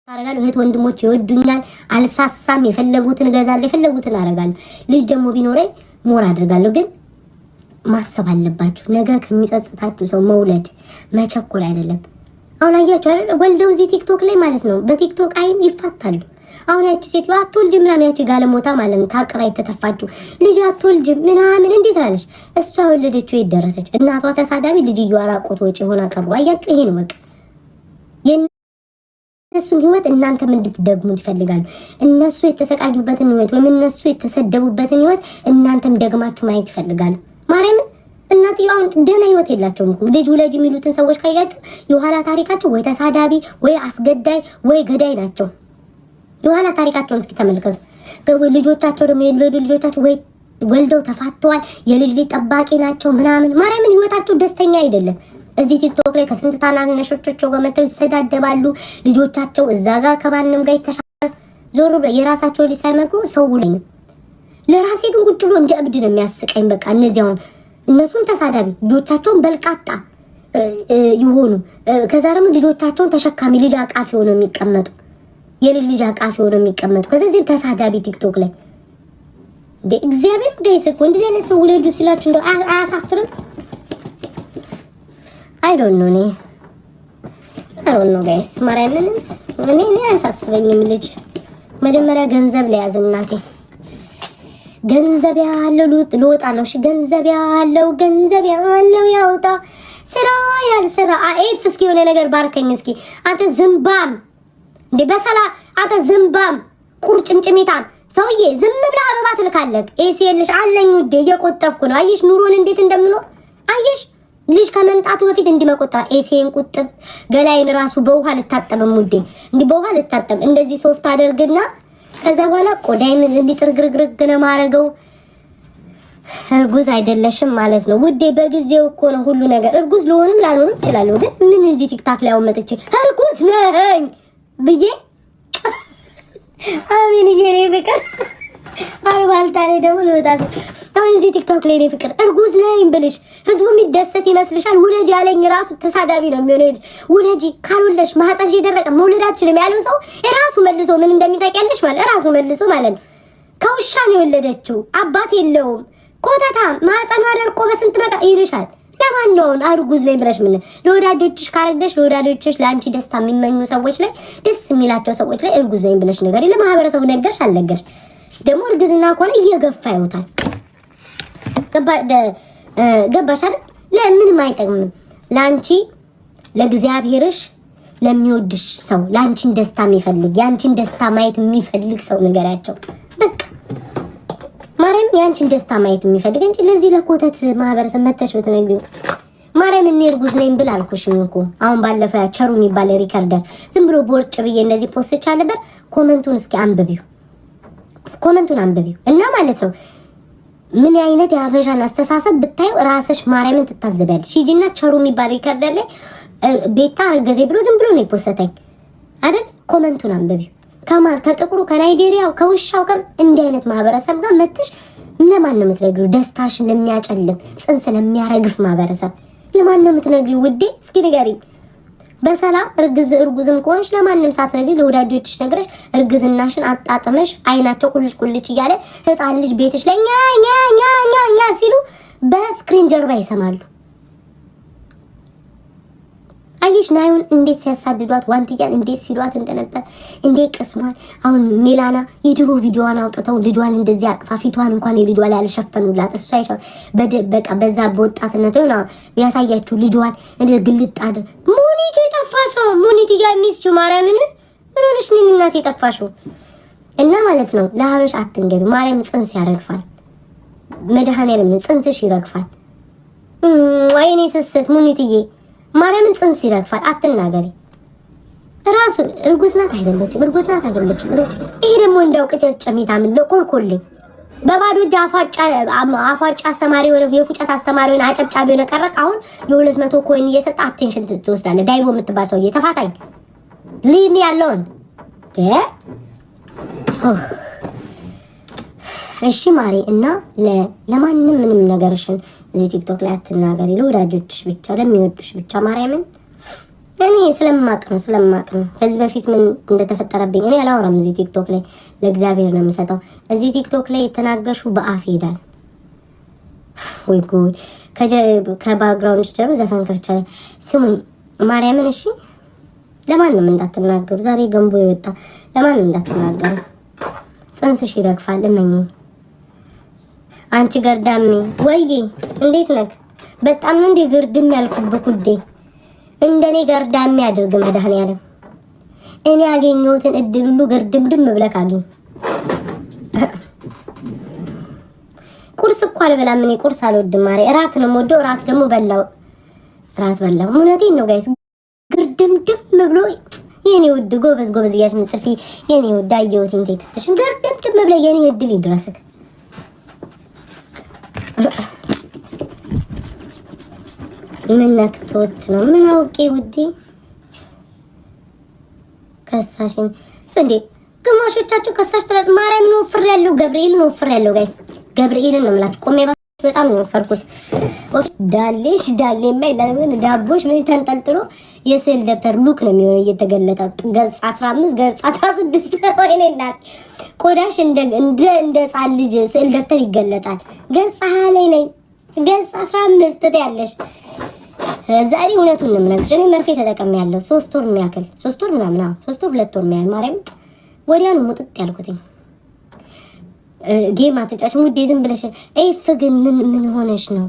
አረጋለሁ እህት ወንድሞች ይወዱኛል። አልሳሳም። የፈለጉትን እገዛለሁ፣ የፈለጉትን አረጋለሁ። ልጅ ደግሞ ቢኖረኝ ሞር አድርጋለሁ። ግን ማሰብ አለባችሁ። ነገ ከሚጸጽታችሁ ሰው መውለድ መቸኮል አይደለም። አሁን አያችሁ አይደል? ወልደው እዚህ ቲክቶክ ላይ ማለት ነው በቲክቶክ አይን ይፋታሉ። አሁን ያቺ ሴት አትወልጅ ምናምን ያቺ ጋለሞታ ማለት ነው ታቅራ የተተፋችሁ ልጅ አትወልጅ ምናምን እንዴት አለች? እሷ ወለደችው የደረሰች እናቷ ተሳዳቢ ልጅየው አራቆት ወጪ ሆና ቀሩ። አያችሁ ይሄ ነው በቃ እነሱን ህይወት እናንተም እንድትደግሙ ይፈልጋሉ። እነሱ የተሰቃዩበትን ህይወት ወይም እነሱ የተሰደቡበትን ህይወት እናንተም ደግማችሁ ማየት ይፈልጋሉ። ማርያም እናትየው አሁን ደህና ህይወት የላቸውም እኮ ልጅ ውለጅ የሚሉትን ሰዎች ካያችሁ የኋላ ታሪካቸው ወይ ተሳዳቢ ወይ አስገዳይ ወይ ገዳይ ናቸው። የኋላ ታሪካቸውን እስኪ ተመልከቱ። ልጆቻቸው ደግሞ የወለዱ ልጆቻቸው ወይ ወልደው ተፋተዋል፣ የልጅ ጠባቂ ናቸው ምናምን። ማርያምን ህይወታቸው ደስተኛ አይደለም። እዚህ ቲክቶክ ላይ ከስንት ታናናሾቻቸው ጋር መተው ይሰዳደባሉ። ልጆቻቸው እዛ ጋር ከማንም ጋር ይተሻል። ዞር ብለው የራሳቸው ልጅ ሳይመክሩ ሰው ላይ ነው። ለራሴ ግን ቁጭ ብሎ እንደ እብድ ነው የሚያስቀኝ። በቃ እነዚህ አሁን እነሱም ተሳዳቢ ልጆቻቸውን በልቃጣ ይሆኑ፣ ከዛ ደግሞ ልጆቻቸውን ተሸካሚ ልጅ አቃፊ ሆነው የሚቀመጡ የልጅ አቃፊ ሆነው የሚቀመጡ ከዚህ ተሳዳቢ ቲክቶክ ላይ እግዚአብሔር ጋይስ እኮ እንደዚህ አይነት ሰው ውለዱ ሲላችሁ እንደው አያሳፍርም? I don't know guys ማርያምን እኔ አያሳስበኝም። ልጅ መጀመሪያ ገንዘብ ለያዝ እናቴ ገንዘብ ያለው ልወጣ ነው። እሺ ገንዘብ ያለው ያውጣ። ስራ ያልሰራ አይፍ እስኪ የሆነ ነገር ባርከኝ እስኪ አንተ ዝምባም እንደ በሰላ አንተ ዝምባም ቁርጭምጭሚታም ሰውዬ ዝም ብለህ አበባ ትልካለህ። ኤሲኤልሽ አለኝ ውዴ እየቆጠብኩ ነው። አየሽ ኑሮን እንዴት እንደምኖር አየሽ። ልጅ ከመምጣቱ በፊት እንዲመቆጣ ኤሲኤን ቁጥብ ገላይን ራሱ በውሃ ልታጠብም ውዴ እንዲ በውሃ ልታጠብ እንደዚህ ሶፍት አደርግና ከዛ በኋላ ቆዳይን እንዲ ጥርግርግርግ ነው ማረገው። እርጉዝ አይደለሽም ማለት ነው ውዴ። በጊዜው እኮ ነው ሁሉ ነገር። እርጉዝ ልሆንም ላልሆንም እችላለሁ። ግን ምን እዚህ ቲክታክ ላይ አወመጥቼ እርጉዝ ነኝ ብዬ አሜን ይሄኔ ፍቅር አልባልታኔ ደግሞ ልወጣት አሁን እዚህ ቲክቶክ ላይ ነው ፍቅር እርጉዝ ነኝ ብልሽ ህዝቡ የሚደሰት ይመስልሻል? ውለጅ ያለኝ ራሱ ተሳዳቢ ነው የሚሆነው። ውለጅ ካልወለሽ ማህፀንሽ የደረቀ መውለድ አትችልም ያለው ሰው ራሱ መልሶ ምን እንደሚታቀልሽ ማለት ራሱ መልሶ ማለት ነው ከውሻ ነው የወለደችው አባት የለውም ኮታታ ማህፀኗ ደርቆ በስንት መጣ ይልሻል። ለማን ነው እርጉዝ ነኝ ብለሽ ምን ለወዳጆችሽ ካረግደሽ ለወዳጆችሽ ለአንቺ ደስታ የሚመኙ ሰዎች ላይ ደስ የሚላቸው ሰዎች ላይ እርጉዝ ነኝ ብለሽ ነገር ለማህበረሰቡ ነገርሽ አልነገርሽ ደግሞ እርግዝና ከሆነ እየገፋ ይወጣል። ገባሽ አይደል? ለምንም አይጠቅምም። ላንቺ ለእግዚአብሔርሽ ለሚወድሽ ሰው ላንቺን ደስታ የሚፈልግ ያንቺን ደስታ ማየት የሚፈልግ ሰው ነገራቸው በቃ ማርያም ያንቺን ደስታ ማየት የሚፈልግ እንጂ ለዚህ ለኮተት ማህበረሰብ መተሽ ብትነግሪው ማርያም እኔ እርጉዝ ነኝ ብል አልኩሽም እኮ። አሁን ባለፈው ቸሩ የሚባል ሪከርደር ዝም ብሎ ቦርጭ ብዬ እንደዚህ ፖስት ቻለ ነበር። ኮሜንቱን እስኪ አንብቢው፣ ኮሜንቱን አንብቢው እና ማለት ነው ምን አይነት የሀበሻን አስተሳሰብ ብታዩ ራስሽ ማርያምን ትታዘቢያለሽ። ሂጂና ቸሩ የሚባል ሪከርደር ላይ ቤታ አረገዜ ብሎ ዝም ብሎ ነው የፖስተኝ አይደል? ኮሜንቱን አንብቢው። ከማር ከጥቁሩ ከናይጄሪያው ከውሻው ከም እንዲህ አይነት ማህበረሰብ ጋር መጥተሽ ለማን ነው የምትነግሪው? ደስታሽን ለሚያጨልም ጽንስ ለሚያረግፍ ማህበረሰብ ለማን ነው የምትነግሪው ውዴ? እስኪ ንገሪኝ። በሰላም እርጉዝም ከሆንሽ ለማንም ሳትነግሪ ለወዳጆችሽ ነግረሽ እርግዝናሽን አጣጥመሽ አይናቸው ቁልጭ ቁልጭ እያለ ህፃን ልጅ ቤትሽ ላይ ኛ ኛ ኛ ኛ ኛ ሲሉ በስክሪን ጀርባ ይሰማሉ። አይሽ ናዩን እንዴት ሲያሳድዷት ዋንትያን እንዴት ሲሏት እንደነበር እንዴት ቅስሟን። አሁን ሜላና የድሮ ቪዲዮዋን አውጥተው ልጇን እንደዚህ አቅፋ ፊቷን እንኳን የልጇ ላይ አልሸፈኑላት። እሷ አይሻ በቃ በዛ በወጣትነቱ ነው ያሳያችሁ ልጇን እንደ ግልጣድ ሙኒት የጠፋሰው ሙኒት ያሚስቹ ማርያምን ምን ሆነሽ ነው እናት የጠፋሽው? እና ማለት ነው ለሀበሽ አትንገሪ። ማርያም ጽንስ ያረግፋል። መድኃኔዓለም ጽንስሽ ይረግፋል። ወይኔ ስስት ሙኒትዬ ማርያምን ጽንስ ይረግፋል። አትናገሪ። ራሱ እርጉዝ ናት አይደለችም፣ እርጉዝ ናት አይደለችም። ይሄ ደግሞ እንደው ቅጨጨሚታ ምን ለኮልኮሌ በባዶ እጅ አፋጭ አስተማሪ ሆነ የፉጨት አስተማሪ ሆነ አጨብጫቢ ሆነ ቀረቅ። አሁን የ200 ኮይን እየሰጠ አቴንሽን ትወስዳለህ። ዳይቦ የምትባል ሰውዬ ተፋታኝ ሊም ያለውን እሺ ማሪ እና ለማንም ምንም ነገርሽን እዚህ ቲክቶክ ላይ አትናገሪ። ለወዳጆችሽ ብቻ ለሚወዱሽ ብቻ ማርያምን እኔ ስለማቅ ነው ከዚህ በፊት ምን እንደተፈጠረብኝ እኔ አላወራም። እዚህ ቲክቶክ ላይ ለእግዚአብሔር ነው የምሰጠው። እዚህ ቲክቶክ ላይ የተናገርሹ በአፍ ሄዳል ወይ ጉድ። ከባክግራውንድ ደግሞ ዘፈን ከፍቻለሁ። ስሙኝ ማርያምን እሺ፣ ለማንም እንዳትናገሩ። ዛሬ ገንቦ ይወጣ። ለማንም እንዳትናገሩ። ጽንስሽ ይረግፋል። እመኚ። አንቺ ገርዳሜ ወይዬ እንዴት ነህ? በጣም ነው እንደ ግርድም ያልኩብህ ውዴ። እንደኔ ገርዳሜ አድርግ መድኃኒዓለም። እኔ ያገኘሁትን እድል ሁሉ ግርድምድም ብለህ አግኝ። ቁርስ እኮ አልበላም እኔ ቁርስ አልወድም። ማሪ እራት ነው የምወደው። እራት ደግሞ በላው። እውነቴን ነው ጋይስ። ግርድምድም ብሎ የኔ ውድ ጎበዝ እያልሽ ምጽፊ የኔ ውድ አየሁትን ቴክስትሽን ግርድምድም ብለህ የኔ እድል ይድረስክ። ምን ነክቶት ነው? ምን አውቄ ውዴ። ከሳሽን እንዴ ግማሾቻችሁ ከሳሽ ተላጥ ማርያምን ወፍር ያለው ገብርኤልን ወፍር ያለው ጋይስ ገብርኤልን ነው የምላችሁ። ቆሜ በጣም ነው ወፈርኩት። ዳሌሽ ዳሌ ማይላምን ዳቦሽ ምን ተንጠልጥሎ የስዕል ደብተር ሉክ ነው የሚሆነው እየተገለጠ ገጽ 15 ገጽ 16 ወይኔና ቆዳሽ እንደ ሕፃን ልጅ ስዕል ደብተር ይገለጣል። ገጽ 20 ላይ ነኝ ገጽ 15 ትያለሽ። ዛሬ እውነቱን ነው የምነግርሽ። እኔ መርፌ ተጠቅሜያለሁ 3 ወር የሚያክል 3 ወር ምናምን 3 ወር 2 ወር የሚያክል ማርያም ወዲያውኑ ሙጥጥ ያልኩትኝ። ጌም አትጫወች ሙዴ ዝም ብለሽ። ኤፍ ግን ምን ሆነሽ ነው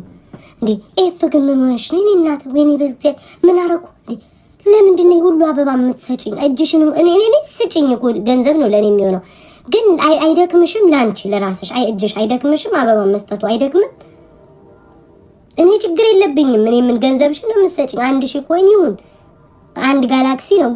እንዴ? ኤፍ ግን ምን ሆነሽ ነው? እኔ እናት ወይኔ በዚህ ምን አረኩ እንዴ? ለምንድን ነው ሁሉ አበባ የምትሰጪኝ? እጅሽን እኔ ስጪኝ እኮ ገንዘብ ነው ለኔ የሚሆነው። ግን አይደክምሽም? ላንቺ ለራስሽ እጅሽ አይደክምሽም? አበባ መስጠቱ አይደክምም? እኔ ችግር የለብኝም። እኔ ምን ገንዘብሽን ነው የምትሰጪኝ? 1000 ኮይን ይሁን 1 ጋላክሲ ነው